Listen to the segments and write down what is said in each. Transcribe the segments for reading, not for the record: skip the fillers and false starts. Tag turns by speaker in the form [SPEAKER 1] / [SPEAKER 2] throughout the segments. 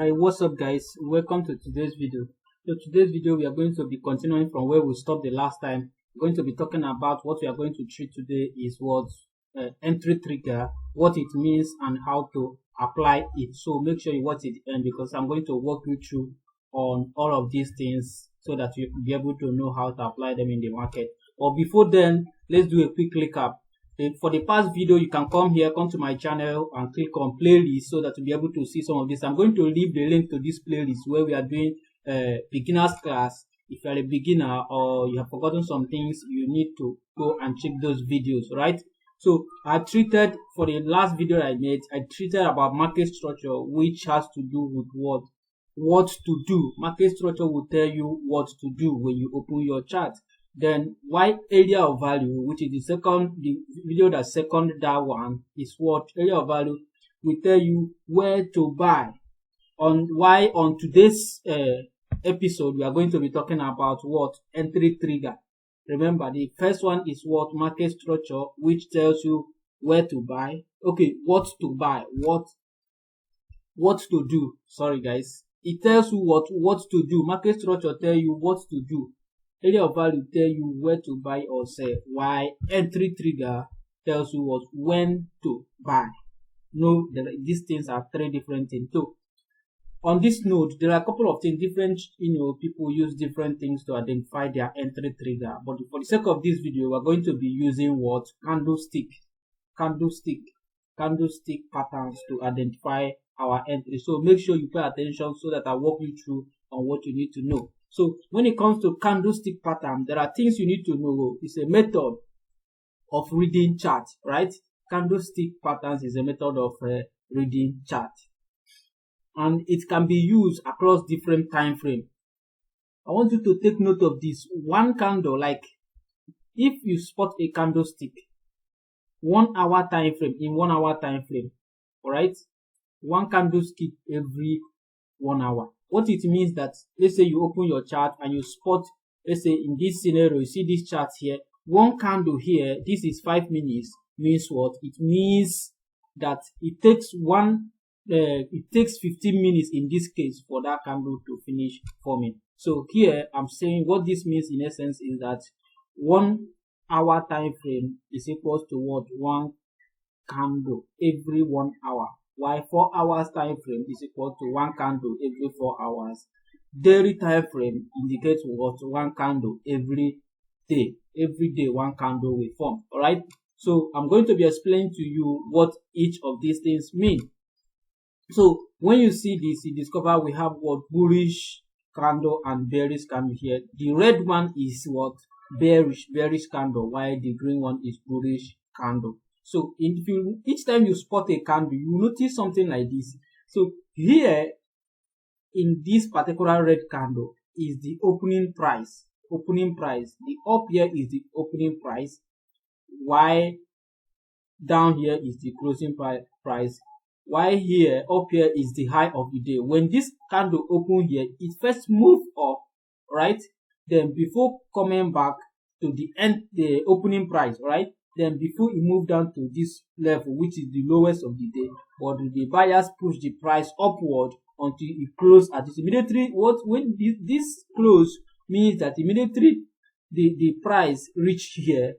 [SPEAKER 1] Right, what's up guys? Welcome to today's video. So today's video we are going to be continuing from where we stopped the last time. We're going to be talking about what we are going to treat today is what entry trigger, what it means and how to apply it. So make sure you watch it end because I'm going to walk you through on all of these things so that you will be able to know how to apply them in the market. But before then, let's do a quick recap. For the past video, you can come to my channel and click on playlist so that you'll be able to see some of this. I'm going to leave the link to this playlist where we are doing beginner's class. If you're a beginner or you have forgotten some things, you need to go and check those videos, right? So for the last video I made, I treated about market structure, which has to do with what to do. Market structure will tell you what to do when you open your chart. Then why area of value, which is the video that second that one, is what area of value will tell you where to buy. On today's episode we are going to be talking about what entry trigger. Remember, the first one is what market structure, which tells you where to buy. Okay, what to buy, what to do. Sorry guys, it tells you what to do. Market structure tell you what to do. Area of value tell you where to buy or sell, while entry trigger tells you when to buy. No, these things are three different things. So on this note, there are a couple of things different. People use different things to identify their entry trigger. But for the sake of this video, we're going to be using what candlestick patterns to identify our entry. So make sure you pay attention so that I walk you through on what you need to know. So when it comes to candlestick pattern, there are things you need to know. It's a method of reading chart, right? Candlestick patterns is a method of reading chart, and it can be used across different time frame. I want you to take note of this. One candle, like if you spot a candlestick, 1 hour time frame, in 1 hour time frame, all right, one candlestick every 1 hour. What it means that, let's say you open your chart and you spot, let's say in this scenario, you see this chart here, one candle here, this is 5 minutes, means what? It means that it takes 15 minutes in this case for that candle to finish forming. So here I'm saying what this means in essence is that 1 hour time frame is equals to what? One candle every 1 hour. While 4 hours time frame is equal to one candle every 4 hours. Daily time frame indicates what? One candle every day. Every day one candle will form. Alright? So I'm going to be explaining to you what each of these things mean. So when you see this, you discover we have what? Bullish candle and bearish candle here. The red one is what? Bearish candle, while the green one is bullish candle. So each time you spot a candle, you notice something like this. So here in this particular red candle is the opening price. The up here is the opening price, while down here is the closing price. While here up here is the high of the day. When this candle open here, it first moved up, right? Then before coming back to the opening price, right? Then before it moved down to this level, which is the lowest of the day, but the buyers push the price upward until it closed at this. Immediately, when this close means that immediately the price reach here,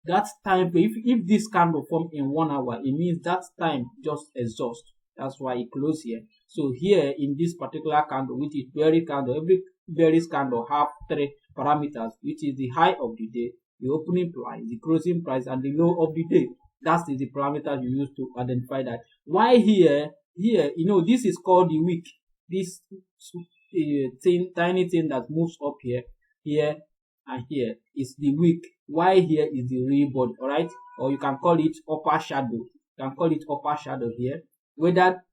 [SPEAKER 1] that time, if this candle form in 1 hour, it means that time just exhaust. That's why it closed here. So here in this particular candle, which is bearish candle, every bearish candle have 3 parameters, which is the high of the day, the opening price, the closing price, and the low of the day. That is the parameter you use to identify that. Why here, this is called the wick. This tiny thing that moves up here, and here is the wick. Why here is the real body, alright? Or you can call it upper shadow. Here, whether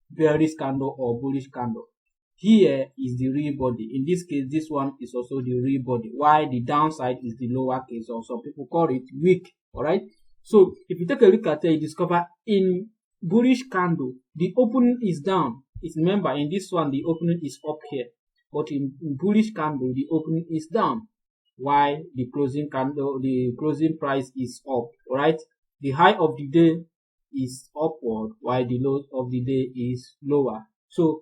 [SPEAKER 1] bearish candle or bullish candle. Here is the real body. In this case, this one is also the real body. While the downside is the lower case, or some people call it wick. Alright. So if you take a look at it, you discover in bullish candle, the opening is down. Remember, in this one, the opening is up here. But in bullish candle, the opening is down. While the closing price is up. Alright. The high of the day is upward, while the low of the day is lower. So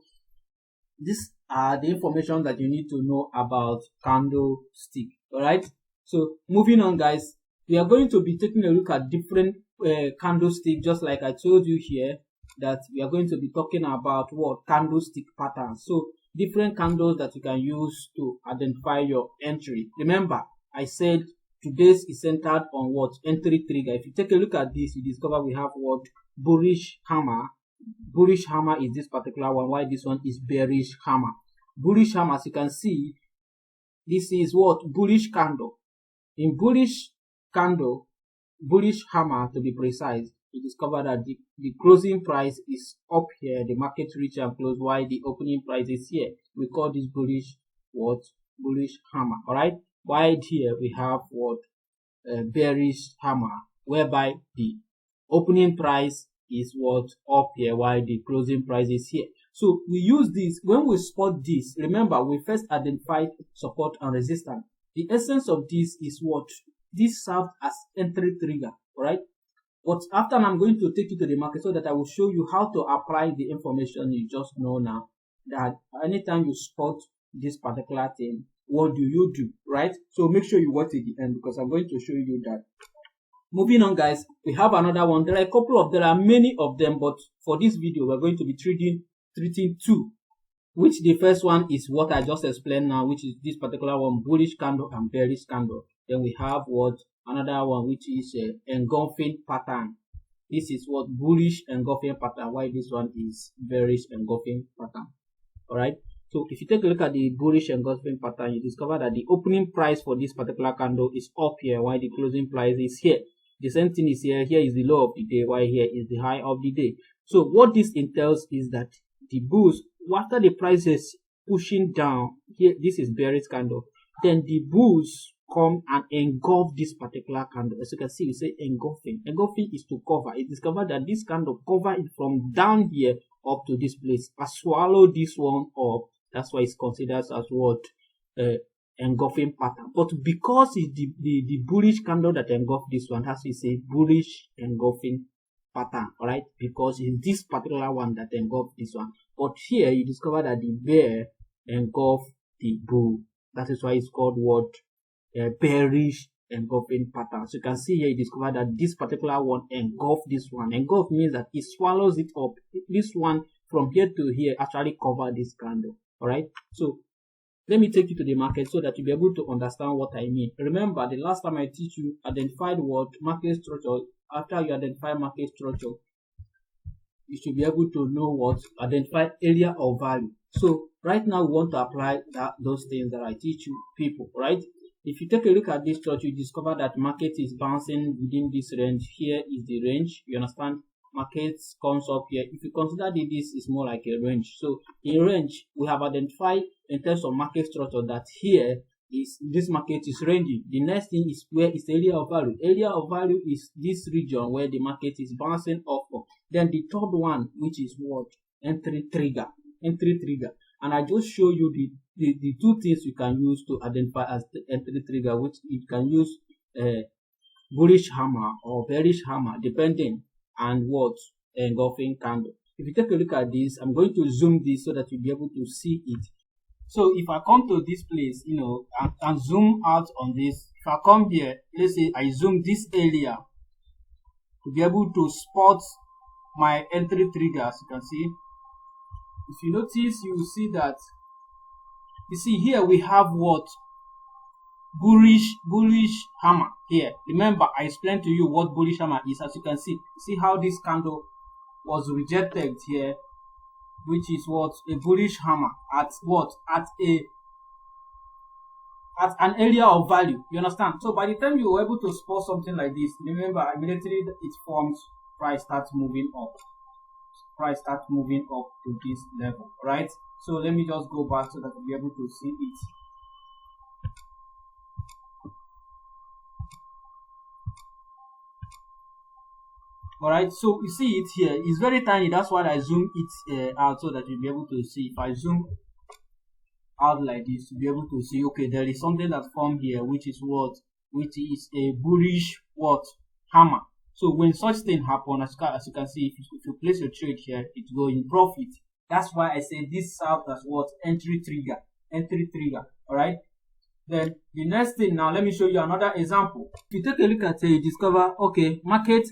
[SPEAKER 1] these are the information that you need to know about candlestick. All right. So moving on, guys, we are going to be taking a look at different candlestick, just like I told you here that we are going to be talking about what candlestick patterns. So different candles that you can use to identify your entry. Remember, I said today's is centered on what entry trigger. If you take a look at this, you discover we have what bullish hammer. Bullish hammer is this particular one, while this one is bearish hammer. Bullish hammer, as you can see, this is what bullish candle. In bullish candle, bullish hammer to be precise, you discover that the closing price is up here, the market reach and close, while the opening price is here. We call this bullish what bullish hammer. All right, while here we have what bearish hammer, whereby the opening price is what up here while the closing price is here. So we use this when we spot this. Remember, we first identified support and resistance. The essence of this is what this serves as entry trigger. All right, but after I'm going to take you to the market so that I will show you how to apply the information you just know now, that anytime you spot this particular thing, what do you do, right? So make sure you watch to the end, because I'm going to show you that. Moving on, guys, we have another one. There are many of them, but for this video we're going to be treating two, which the first one is what I just explained now, which is this particular one, bullish candle and bearish candle. Then we have what another one, which is engulfing pattern. This is what bullish engulfing pattern, while this one is bearish engulfing pattern. All right. So if you take a look at the bullish engulfing pattern, you discover that the opening price for this particular candle is up here, while the closing price is here. The same thing is here. Here is the low of the day, while here is the high of the day. So what this entails is that the bulls, after the price is pushing down here, this is bearish candle, then the bulls come and engulf this particular candle. As you can see, we say engulfing. Engulfing is to cover. It discovered that this candle cover it from down here up to this place. I swallow this one up. That's why it's considered as what engulfing pattern. But because it's the bullish candle that engulf this one, has to say bullish engulfing pattern. All right, because it's this particular one that engulf this one. But here you discover that the bear engulf the bull. That is why it's called what bearish engulfing pattern. So you can see here, you discover that this particular one engulf this one. Engulf means that it swallows it up. This one from here to here actually cover this candle. All right. So let me take you to the market so that you'll be able to understand what I mean. Remember, the last time I teach you identified what market structure. After you identify market structure, you should be able to know what identify area of value. So right now we want to apply those things that I teach you people, right? If you take a look at this chart, you discover that market is bouncing within this range. Here is the range. You understand? Market comes up here. If you consider that this is more like a range. So in range, we have identified in terms of market structure that here is this market is ranging. The next thing is where is the area of value. Area of value is this region where the market is bouncing up. Then the third one, which is what? Entry trigger. Entry trigger. And I just show you the two things you can use to identify as the entry trigger, which you can use bullish hammer or bearish hammer, depending on what engulfing candle. If you take a look at this, I'm going to zoom this so that you'll be able to see it. So if I come to this place, and zoom out on this, if I come here, let's say I zoom this area to be able to spot my entry trigger. As you can see, if you notice, you will see that, you see here we have what? Bullish hammer here. Remember, I explained to you what bullish hammer is. As you can see how this candle was rejected here, which is what? A bullish hammer at what? At an area of value. You understand? So by the time you were able to spot something like this, remember immediately it forms, price starts moving up. Price starts moving up to this level, right? So let me just go back so that we'll be able to see it. All right, so you see it here. It's very tiny. That's why I zoom it out so that you'll be able to see. If I zoom out like this, you'll be able to see. Okay, there is something that formed here, which is what? Which is a bullish what? Hammer. So when such thing happen, as you can see, if you place your trade here, it go in profit. That's why I say this serves as what? Entry trigger. Entry trigger. Alright. Then the next thing, now let me show you another example. If you take a look at it, you discover, okay, market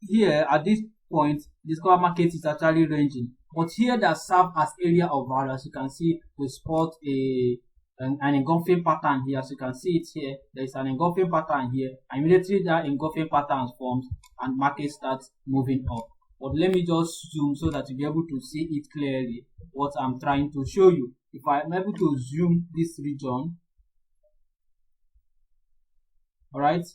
[SPEAKER 1] here at this point, discover market is actually ranging. But here that serve as area of value, as you can see, we spot an engulfing pattern here. As you can see it here, there is an engulfing pattern here. Immediately that engulfing pattern forms and market starts moving up. But let me just zoom so that you'll be able to see it clearly what I'm trying to show you. If I'm able to zoom this region, alright,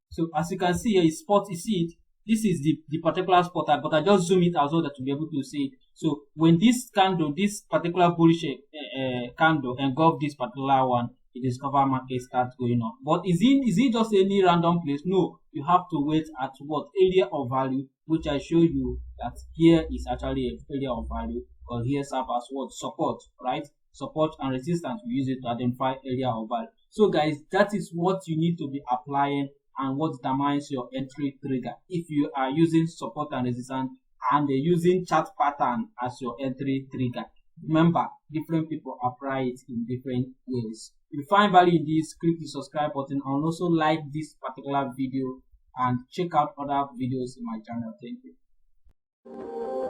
[SPEAKER 1] so as you can see here, spot, you see it, this is the particular spot, but I just zoom it out so that you'll be able to see it. So when this candle, this particular bullish candle engulf this particular one, you discover market starts going up. But is it just any random place? No, you have to wait at what? Area of value, which I show you that here is actually an area of value, because here serves as what? Support, right? Support and resistance, we use it to identify area of value. So guys, that is what you need to be applying and what determines your entry trigger. If you are using support and resistance and using chart pattern as your entry trigger, remember, different people apply it in different ways. If you find value in this, click the subscribe button and also like this particular video and check out other videos in my channel. Thank you.